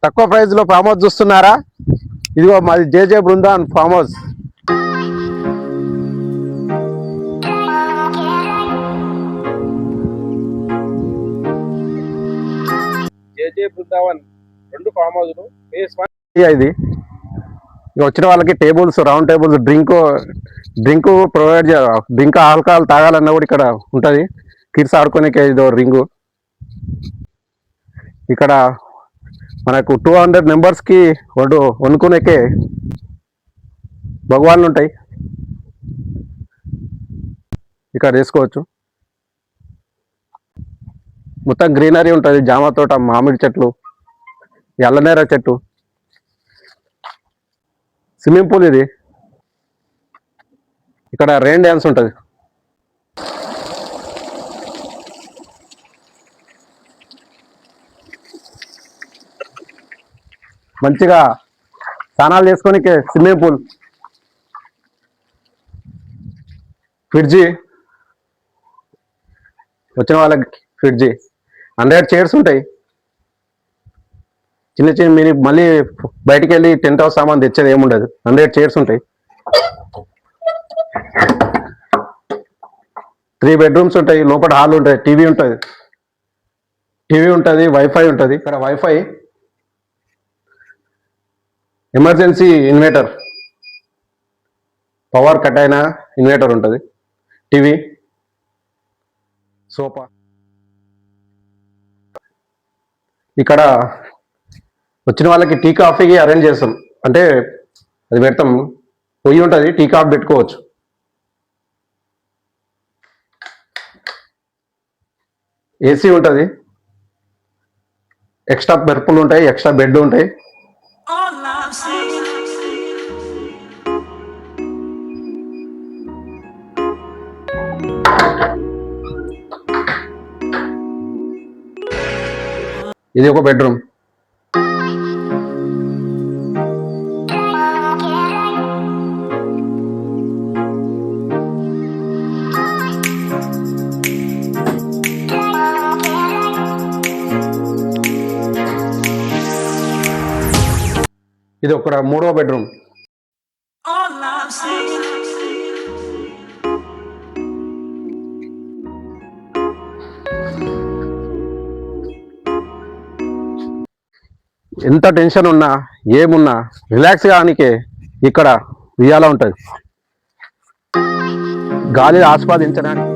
తక్కువ ప్రైస్ లో farm house చూస్తున్నారా? ఇదిగో మాది జేజే బృందాన్ ఫామ్ హౌస్. జేజే బృందావన్ 2 ఫామ్ హౌస్లు. ఫేస్ 1 ఇది. వచ్చిన వాళ్ళకి tables, round tables, drink provide చేయాలి. డ్రింక్ ఆల్కహాల్ తాగాలన్నా కూడా ఇక్కడ ఉంటుంది. కిడ్స్ ఆడుకోనికే ఇదో రింగు. ఇక్కడ మనకు 200 మెంబర్స్కి వండుకునేకే భగవాన్లు ఉంటాయి. ఇక్కడ చేసుకోవచ్చు. మొత్తం గ్రీనరీ ఉంటుంది. జామ తోట, మామిడి చెట్లు, ఎల్లనేర చెట్టు, స్విమ్మింగ్ పూల్ ఇది. ఇక్కడ రెయిన్ డ్యాన్స్ ఉంటుంది. మంచిగా స్నానాలు చేసుకోనికే స్విమ్మింగ్ పూల్, ఫ్రిడ్జి, వచ్చిన వాళ్ళకి ఫ్రిడ్జి, 100 చైర్స్ ఉంటాయి. చిన్న చిన్న మళ్ళీ బయటికి వెళ్ళి టెంట్ హౌస్ సామాన్ తెచ్చేది ఏముండదు. 100 చైర్స్ ఉంటాయి. 3 బెడ్రూమ్స్ ఉంటాయి. లోపల హాల్ ఉంటుంది. టీవీ ఉంటుంది. వైఫై ఉంటుంది. ఇక్కడ wifi, emergency inverter, power cut అయినా ఇన్వర్టర్ ఉంటుంది. TV, sofa. ఇక్కడ వచ్చిన వాళ్ళకి టీ కాఫీకి అరేంజ్ చేస్తాం. అంటే అది పెడతాం, పొయ్యి ఉంటుంది, టీ కాఫీ పెట్టుకోవచ్చు. ఏసీ ఉంటుంది. ఎక్స్ట్రా బెర్పులు ఉంటాయి. ఎక్స్ట్రా బెడ్ ఉంటాయి. ఇది ఒక బెడ్రూమ్. ఇది ఒక 3వ బెడ్రూమ్. ఎంత టెన్షన్ ఉన్నా, ఏమున్నా రిలాక్స్ కానికే ఇక్కడ ఉయ్యాల ఉంటుంది. గాలి ఆస్వాదించడానికి